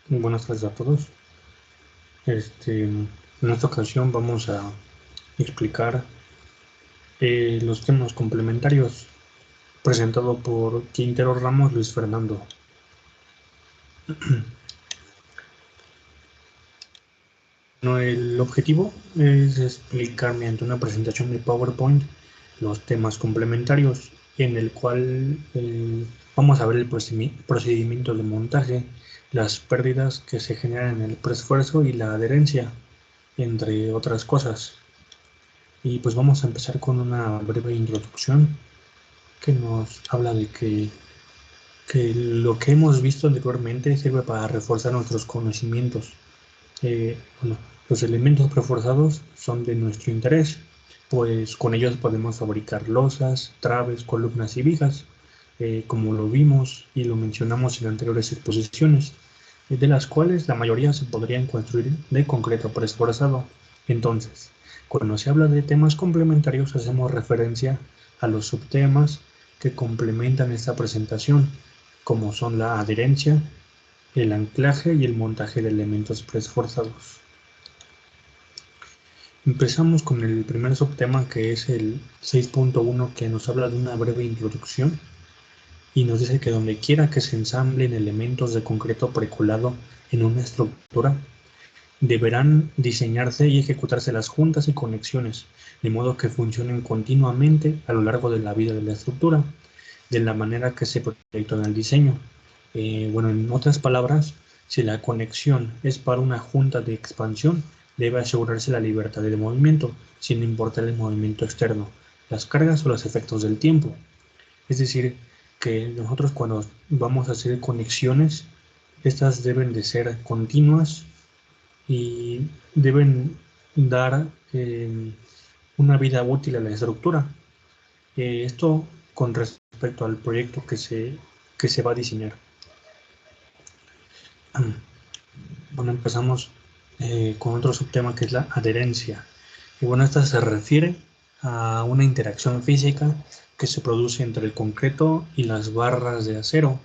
Buenas tardes a todos. En esta ocasión vamos a explicar los temas complementarios presentado por Quintero Ramos Luis Fernando. Bueno, el objetivo es explicar mediante una presentación de PowerPoint los temas complementarios, en el cual vamos a ver el procedimiento de montaje, las pérdidas que se generan en el preesfuerzo y la adherencia, entre otras cosas. Y pues vamos a empezar con una breve introducción que nos habla de que lo que hemos visto anteriormente sirve para reforzar nuestros conocimientos. Bueno, los elementos reforzados son de nuestro interés, pues con ellos podemos fabricar losas, traves, columnas y vigas, como lo vimos y lo mencionamos en anteriores exposiciones, de las cuales la mayoría se podrían construir de concreto preesforzado. Entonces, cuando se habla de temas complementarios, hacemos referencia a los subtemas que complementan esta presentación, como son la adherencia, el anclaje y el montaje de elementos preesforzados. Empezamos con el primer subtema, que es el 6.1, que nos habla de una breve introducción y nos dice que donde quiera que se ensamblen elementos de concreto precolado en una estructura, deberán diseñarse y ejecutarse las juntas y conexiones, de modo que funcionen continuamente a lo largo de la vida de la estructura, de la manera que se proyectó en el diseño. Bueno, en otras palabras, si la conexión es para una junta de expansión, debe asegurarse la libertad de movimiento, sin importar el movimiento externo, las cargas o los efectos del tiempo. Es decir, que nosotros cuando vamos a hacer conexiones, estas deben de ser continuas y deben dar una vida útil a la estructura. Esto con respecto al proyecto que se va a diseñar. Bueno, empezamos con otro subtema, que es la adherencia. Y bueno, esta se refiere a una interacción física que se produce entre el concreto y las barras de acero.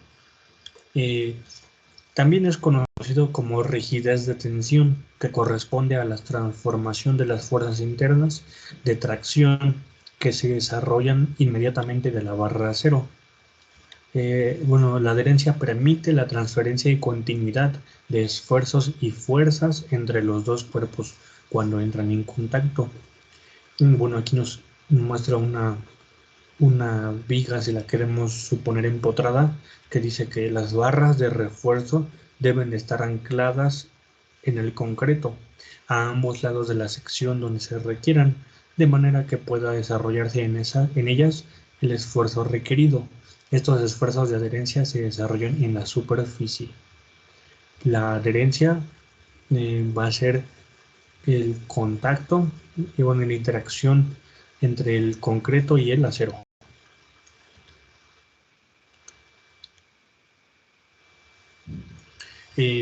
También es conocido como rigidez de tensión, que corresponde a la transformación de las fuerzas internas de tracción que se desarrollan inmediatamente de la barra de acero. Bueno, la adherencia permite la transferencia y continuidad de esfuerzos y fuerzas entre los dos cuerpos cuando entran en contacto. Bueno, aquí nos muestra una viga, si la queremos suponer empotrada, que dice que las barras de refuerzo deben estar ancladas en el concreto a ambos lados de la sección donde se requieran, de manera que pueda desarrollarse en ellas el esfuerzo requerido. Estos esfuerzos de adherencia se desarrollan en la superficie. La adherencia va a ser el contacto y bueno, la interacción entre el concreto y el acero.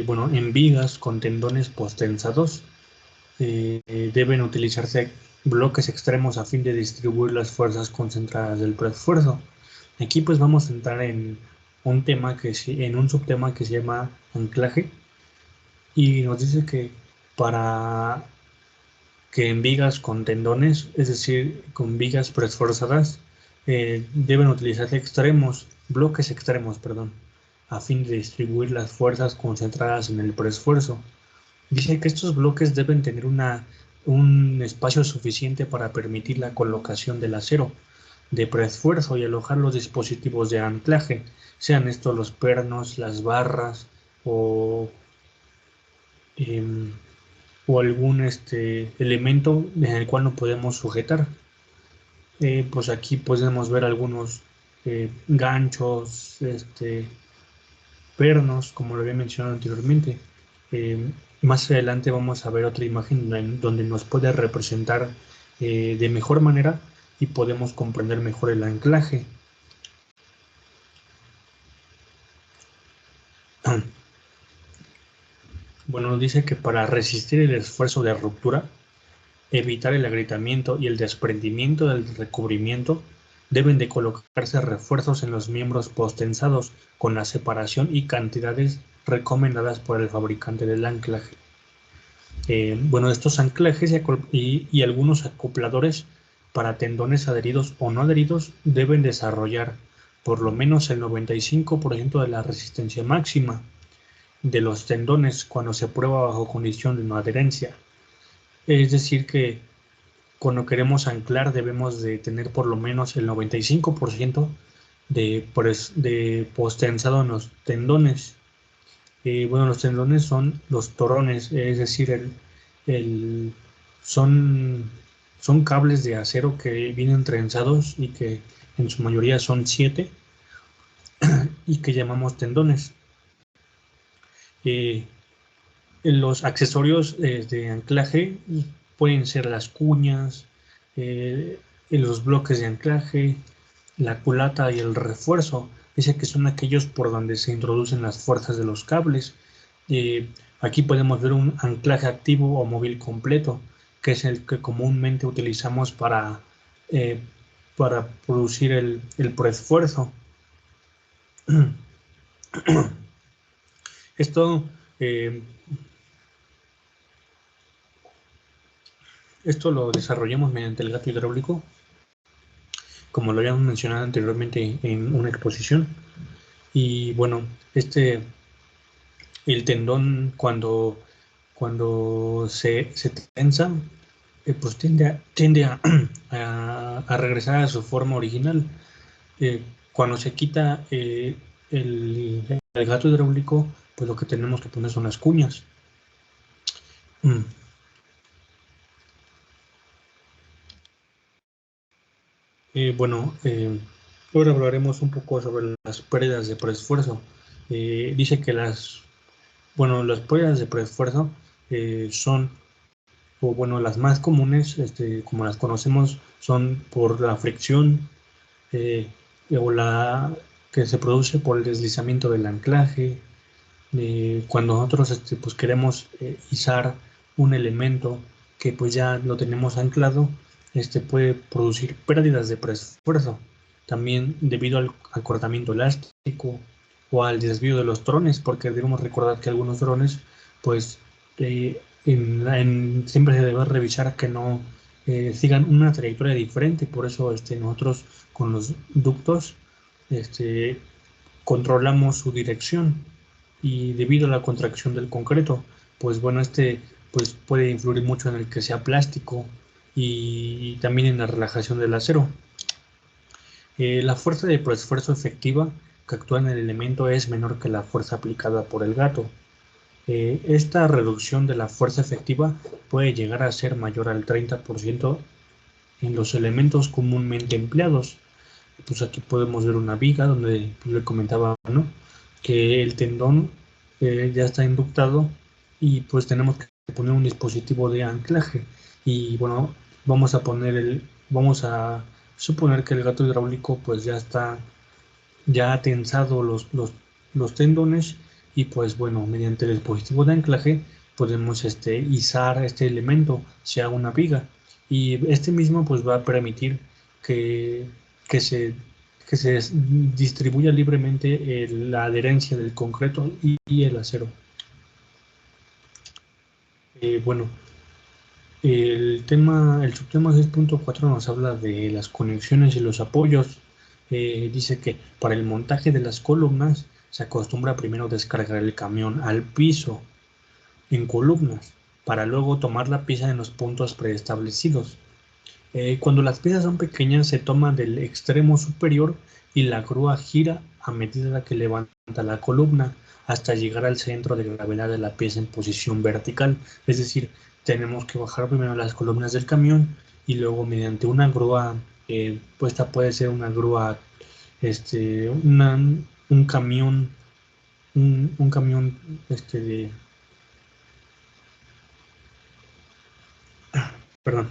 Bueno, en vigas con tendones postensados deben utilizarse bloques extremos a fin de distribuir las fuerzas concentradas del preesfuerzo. Aquí pues vamos a entrar en un tema en un subtema que se llama anclaje, y nos dice que para que en vigas con tendones, es decir, con vigas preesforzadas, deben utilizarse bloques extremos, perdón, a fin de distribuir las fuerzas concentradas en el preesfuerzo. Dice que estos bloques deben tener un espacio suficiente para permitir la colocación del acero de preesfuerzo y alojar los dispositivos de anclaje, sean estos los pernos, las barras o, o algún elemento en el cual no podemos sujetar. Pues aquí podemos ver algunos ganchos, pernos, como lo había mencionado anteriormente. Más adelante vamos a ver otra imagen donde nos puede representar de mejor manera y podemos comprender mejor el anclaje. Bueno, dice que para resistir el esfuerzo de ruptura, evitar el agrietamiento y el desprendimiento del recubrimiento, deben de colocarse refuerzos en los miembros postensados con la separación y cantidades recomendadas por el fabricante del anclaje. Bueno, estos anclajes y algunos acopladores para tendones adheridos o no adheridos deben desarrollar por lo menos el 95% de la resistencia máxima de los tendones cuando se prueba bajo condición de no adherencia. Es decir que cuando queremos anclar debemos de tener por lo menos el 95% de postensado en los tendones. Bueno, los tendones son los torones, es decir, son cables de acero que vienen trenzados y que en su mayoría son 7 y que llamamos tendones. Los accesorios de anclaje pueden ser las cuñas, los bloques de anclaje, la culata y el refuerzo. Dice que son aquellos por donde se introducen las fuerzas de los cables. Aquí podemos ver un anclaje activo o móvil completo, que es el que comúnmente utilizamos para producir el preesfuerzo. Esto lo desarrollamos mediante el gato hidráulico, como lo habíamos mencionado anteriormente en una exposición. Y bueno, el tendón cuando se tensa, pues tiende a regresar a su forma original. Cuando se quita el gato hidráulico, pues lo que tenemos que poner son las cuñas. Bueno, ahora hablaremos un poco sobre las pérdidas de preesfuerzo. Dice que las pérdidas de preesfuerzo son, o bueno, las más comunes, como las conocemos, son por la fricción o la que se produce por el deslizamiento del anclaje. Cuando nosotros pues queremos izar un elemento que pues ya lo tenemos anclado, puede producir pérdidas de preesfuerzo, también debido al acortamiento elástico o al desvío de los drones, porque debemos recordar que algunos drones pues siempre se debe revisar que no sigan una trayectoria diferente. Por eso nosotros con los ductos controlamos su dirección, y debido a la contracción del concreto, pues bueno, pues puede influir mucho en el que sea plástico y también en la relajación del acero. La fuerza de preesfuerzo efectiva que actúa en el elemento es menor que la fuerza aplicada por el gato. Esta reducción de la fuerza efectiva puede llegar a ser mayor al 30% en los elementos comúnmente empleados. Pues aquí podemos ver una viga donde le comentaba, ¿no?, que el tendón ya está inductado y pues tenemos que poner un dispositivo de anclaje. Y bueno, vamos a suponer que el gato hidráulico pues ya ha tensado los tendones, y pues bueno, mediante el dispositivo de anclaje podemos izar este elemento, sea una viga, y mismo pues va a permitir que se distribuya libremente la adherencia del concreto y el acero. Bueno, el subtema 6.4 nos habla de las conexiones y los apoyos. Dice que para el montaje de las columnas se acostumbra primero descargar el camión al piso en columnas, para luego tomar la pieza en los puntos preestablecidos. Cuando las piezas son pequeñas, se toma del extremo superior y la grúa gira a medida que levanta la columna hasta llegar al centro de gravedad de la pieza en posición vertical. Es decir, tenemos que bajar primero las columnas del camión y luego mediante una grúa, pues esta puede ser una grúa, un camión, un camión perdón,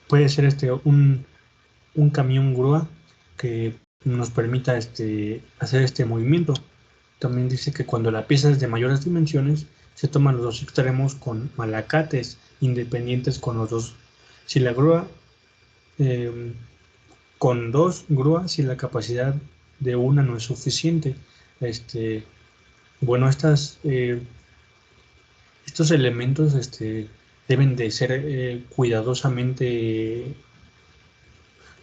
puede ser un camión grúa que nos permita hacer este movimiento. También dice que cuando la pieza es de mayores dimensiones, se toman los dos extremos con malacates independientes con los dos. Si la grúa con 2 grúas y la capacidad de una no es suficiente. Bueno, estos elementos deben de ser cuidadosamente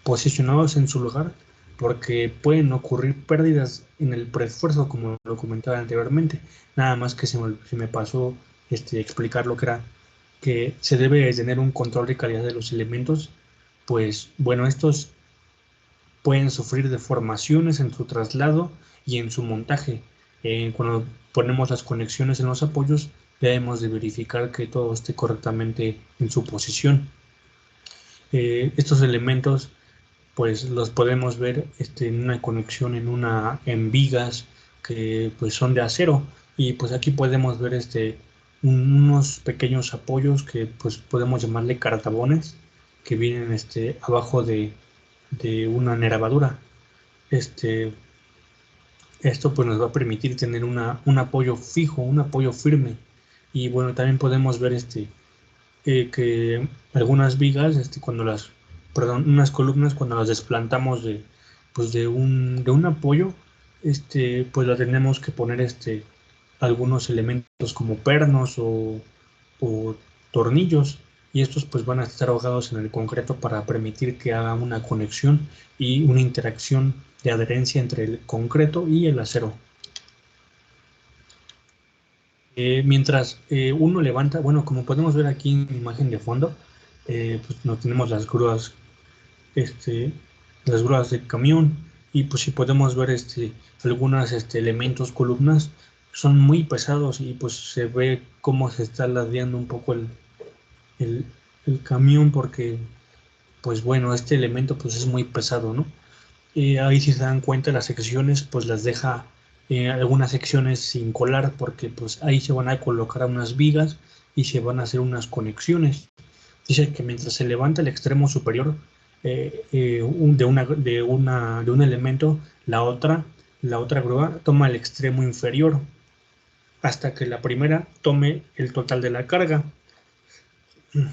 posicionados en su lugar porque pueden ocurrir pérdidas en el preesfuerzo, como lo comentaba anteriormente. Nada más que se me pasó explicar lo que era que se debe tener un control de calidad de los elementos, pues bueno, estos pueden sufrir deformaciones en su traslado y en su montaje. Cuando ponemos las conexiones en los apoyos, debemos de verificar que todo esté correctamente en su posición. Estos elementos pues los podemos ver en una conexión en vigas que pues son de acero, y pues aquí podemos ver unos pequeños apoyos que pues podemos llamarle cartabones, que vienen abajo de una nervadura. Esto pues nos va a permitir tener un apoyo fijo, un apoyo firme. Y bueno, también podemos ver que algunas vigas, unas columnas, cuando las desplantamos pues de un apoyo, pues la tenemos que poner algunos elementos como pernos o tornillos, y estos pues van a estar ahogados en el concreto para permitir que haga una conexión y una interacción de adherencia entre el concreto y el acero. Mientras uno levanta, bueno, como podemos ver aquí en imagen de fondo, pues no tenemos este, las grúas de camión, y pues si podemos ver algunos elementos, columnas, son muy pesados, y pues se ve cómo se está ladeando un poco el, el camión, porque pues bueno, este elemento pues es muy pesado, ¿no? Ahí si se dan cuenta las secciones pues las deja algunas secciones sin colar, porque pues ahí se van a colocar unas vigas y se van a hacer unas conexiones. Dice que mientras se levanta el extremo superior de un elemento, la otra grúa toma el extremo inferior hasta que la primera tome el total de la carga.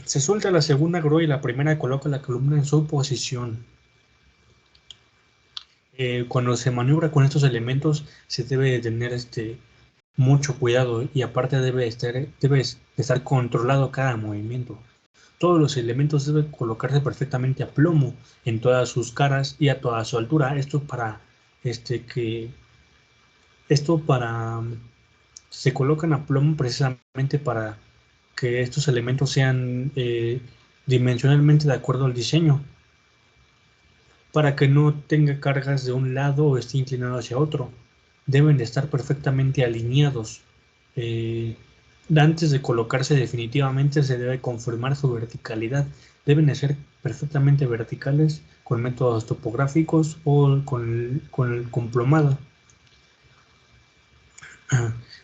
Se suelta la segunda grúa y la primera coloca la columna en su posición. Cuando se maniobra con estos elementos se debe tener mucho cuidado, y aparte debe estar controlado cada movimiento. Todos los elementos deben colocarse perfectamente a plomo en todas sus caras y a toda su altura. Se colocan a plomo precisamente para que estos elementos sean dimensionalmente de acuerdo al diseño, para que no tenga cargas de un lado o esté inclinado hacia otro. Deben de estar perfectamente alineados. Eh, Antes de colocarse definitivamente se debe confirmar su verticalidad. Deben de ser perfectamente verticales con métodos topográficos o con el complomado.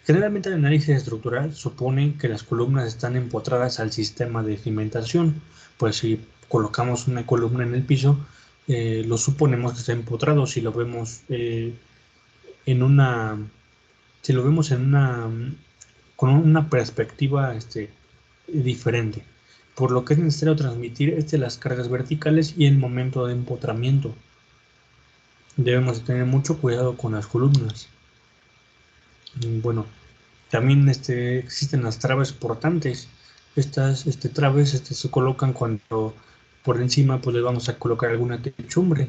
Generalmente el análisis estructural supone que las columnas están empotradas al sistema de cimentación, pues si colocamos una columna en el piso, lo suponemos que está empotrado. Si lo vemos en una, si lo vemos con una perspectiva diferente, por lo que es necesario transmitir las cargas verticales y el momento de empotramiento. Debemos tener mucho cuidado con las columnas. Bueno, también existen las traves portantes. Estas traves se colocan cuando por encima pues le vamos a colocar alguna techumbre.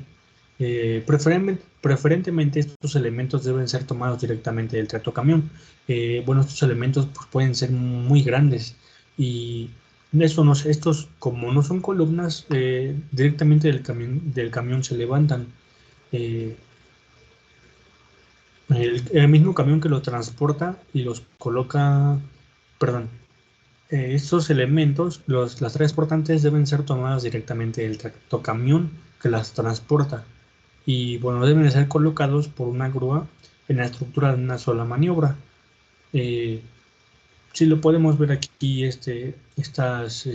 Preferentemente estos elementos deben ser tomados directamente del tractocamión. Bueno, estos elementos pues, pueden ser muy grandes, y estos como no son columnas, directamente del camión se levantan. Eh, el mismo camión que los transporta y los coloca, perdón, estos elementos, las traves portantes deben ser tomadas directamente del tractocamión que las transporta, y bueno, deben ser colocados por una grúa en la estructura de una sola maniobra. Si lo podemos ver aquí, estas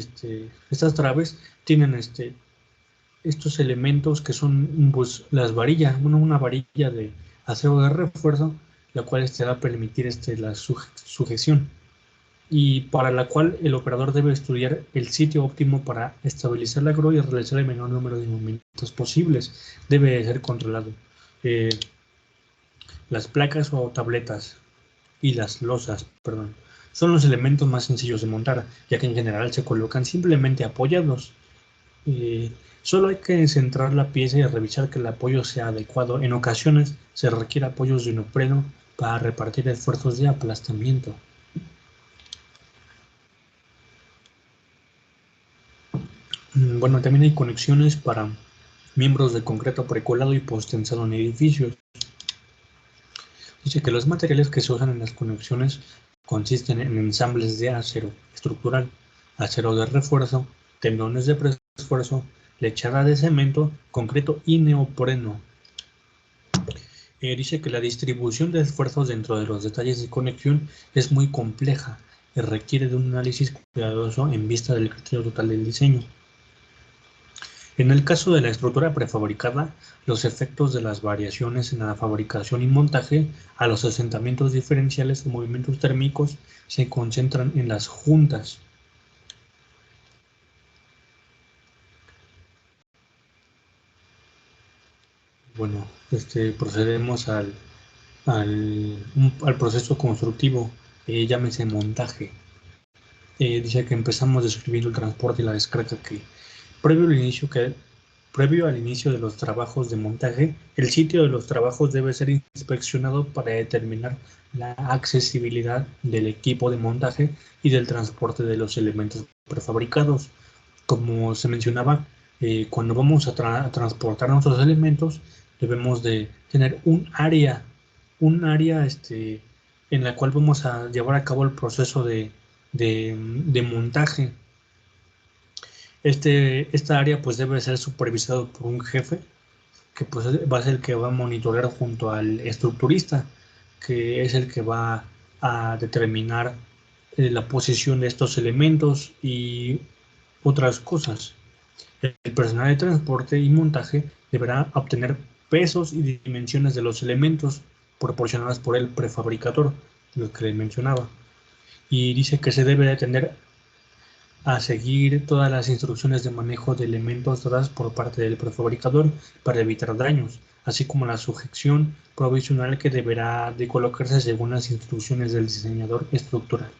traves tienen estos elementos que son pues, las varillas, una varilla de acero de refuerzo, la cual va a permitir la sujeción. y para la cual el operador debe estudiar el sitio óptimo para estabilizar la grúa y realizar el menor número de movimientos posibles. Debe ser controlado. Las placas o tabletas y las losas, perdón, son los elementos más sencillos de montar, ya que en general se colocan simplemente apoyados. Solo hay que centrar la pieza y revisar que el apoyo sea adecuado. En ocasiones se requiere apoyos de neopreno para repartir esfuerzos de aplastamiento. Bueno, también hay conexiones para miembros de concreto precolado y posttensado en edificios. Dice que los materiales que se usan en las conexiones consisten en ensambles de acero estructural, acero de refuerzo, tendones de refuerzo, lechada de cemento, concreto y neopreno. Dice que la distribución de esfuerzos dentro de los detalles de conexión es muy compleja y requiere de un análisis cuidadoso en vista del criterio total del diseño. En el caso de la estructura prefabricada, los efectos de las variaciones en la fabricación y montaje a los asentamientos diferenciales o movimientos térmicos se concentran en las juntas. Bueno, procedemos al proceso constructivo, llámese montaje. Dice que empezamos describiendo el transporte y la descarga que previo al inicio de los trabajos de montaje, el sitio de los trabajos debe ser inspeccionado para determinar la accesibilidad del equipo de montaje y del transporte de los elementos prefabricados. Como se mencionaba, cuando vamos a transportar nuestros elementos, debemos de tener un área en la cual vamos a llevar a cabo el proceso de montaje. Esta área pues debe ser supervisado por un jefe que pues va a ser el que va a monitorear junto al estructurista, que es el que va a determinar la posición de estos elementos y otras cosas. El personal de transporte y montaje deberá obtener pesos y dimensiones de los elementos proporcionadas por el prefabricador, lo que le mencionaba. Y dice que se debe atender a seguir todas las instrucciones de manejo de elementos dadas por parte del prefabricador para evitar daños, así como la sujeción provisional que deberá de colocarse según las instrucciones del diseñador estructural.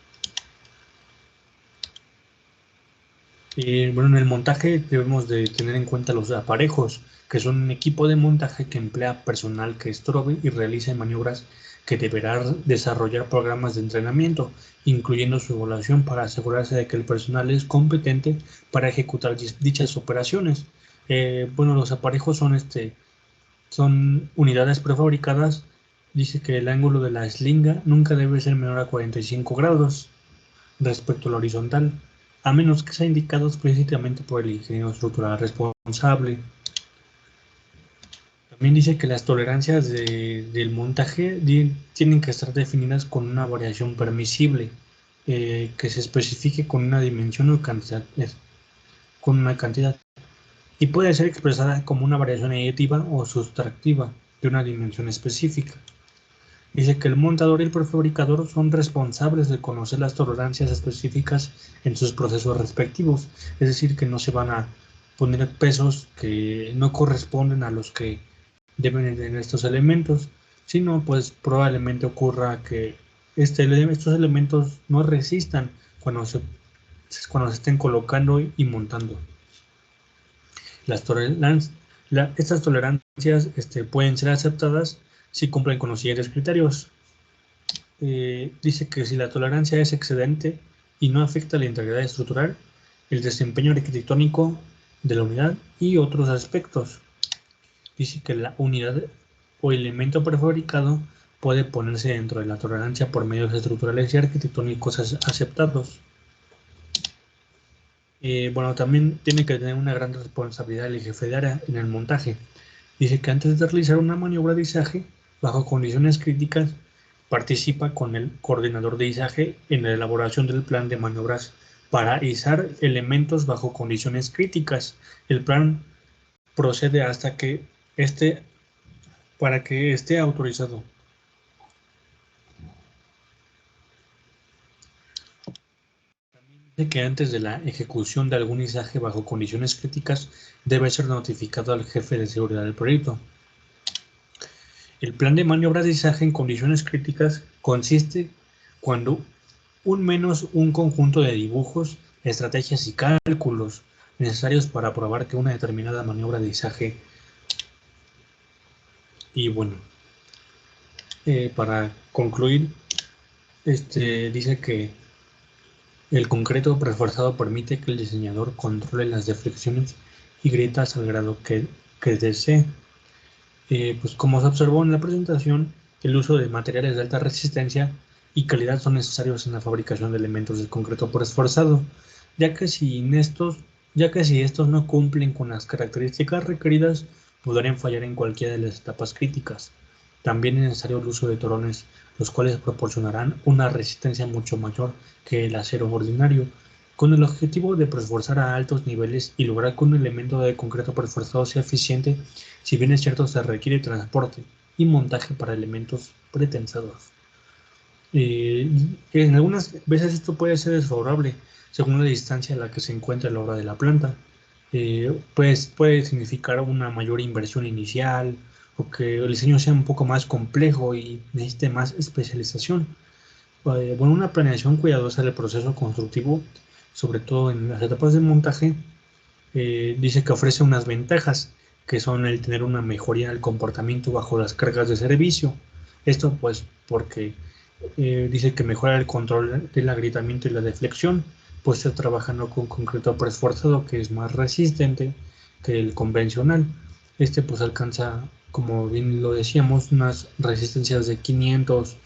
Bueno, en el montaje debemos de tener en cuenta los aparejos, que son un equipo de montaje que emplea personal que estrobe y realice maniobras que deberá desarrollar programas de entrenamiento, incluyendo su evaluación para asegurarse de que el personal es competente para ejecutar dichas operaciones. Bueno, los aparejos son unidades prefabricadas. Dice que el ángulo de la eslinga nunca debe ser menor a 45 grados respecto a la horizontal, a menos que sea indicado explícitamente por el ingeniero estructural responsable. También dice que las tolerancias del montaje tienen que estar definidas con una variación permisible, que se especifique con una dimensión o cantidad, con una cantidad, y puede ser expresada como una variación aditiva o sustractiva de una dimensión específica. Dice que el montador y el prefabricador son responsables de conocer las tolerancias específicas en sus procesos respectivos, es decir, que no se van a poner pesos que no corresponden a los que deben tener estos elementos, sino pues probablemente ocurra que estos elementos no resistan cuando se estén colocando y montando. Estas tolerancias pueden ser aceptadas si cumplen con los siguientes criterios. Dice que si la tolerancia es excedente y no afecta la integridad estructural, el desempeño arquitectónico de la unidad y otros aspectos. Dice que la unidad o elemento prefabricado puede ponerse dentro de la tolerancia por medios estructurales y arquitectónicos aceptados. Bueno, también tiene que tener una gran responsabilidad el jefe de área en el montaje. Dice que antes de realizar una maniobra de izaje, bajo condiciones críticas, participa con el coordinador de izaje en la elaboración del plan de maniobras para izar elementos bajo condiciones críticas. El plan procede hasta que para que esté autorizado. que antes de la ejecución de algún izaje bajo condiciones críticas debe ser notificado al jefe de seguridad del proyecto. El plan de maniobra de izaje en condiciones críticas consiste cuando menos un conjunto de dibujos, estrategias y cálculos necesarios para probar que una determinada maniobra de izaje. Y bueno, para concluir, dice que el concreto preforzado permite que el diseñador controle las deflexiones y grietas al grado que desee. Pues como se observó en la presentación, el uso de materiales de alta resistencia y calidad son necesarios en la fabricación de elementos de concreto preesforzado, ya que si estos no cumplen con las características requeridas, podrían fallar en cualquiera de las etapas críticas. También es necesario el uso de torones, los cuales proporcionarán una resistencia mucho mayor que el acero ordinario, con el objetivo de preesforzar a altos niveles y lograr que un elemento de concreto preesforzado sea eficiente. Si bien es cierto, se requiere transporte y montaje para elementos pretensados. En algunas veces esto puede ser desfavorable según la distancia a la que se encuentra la obra de la planta. Pues puede significar una mayor inversión inicial o que el diseño sea un poco más complejo y necesite más especialización. Bueno, una planeación cuidadosa del proceso constructivo, sobre todo en las etapas de montaje, dice que ofrece unas ventajas, que son el tener una mejoría en el comportamiento bajo las cargas de servicio. Esto pues porque dice que mejora el control del agrietamiento y la deflexión, pues está trabajando con concreto preesforzado que es más resistente que el convencional. Pues alcanza, como bien lo decíamos, unas resistencias de 500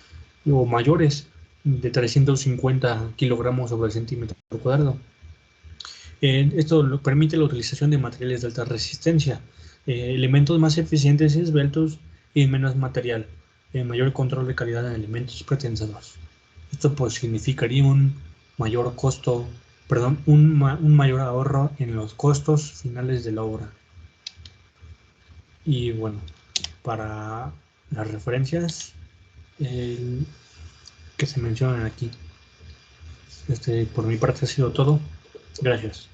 o mayores, de 350 kilogramos sobre centímetro cuadrado. Esto permite la utilización de materiales de alta resistencia, elementos más eficientes y esbeltos y menos material, mayor control de calidad en elementos pretensados. Esto pues significaría un mayor costo, perdón, un mayor ahorro en los costos finales de la obra. Y bueno, para las referencias que se mencionan aquí, por mi parte ha sido todo. Gracias.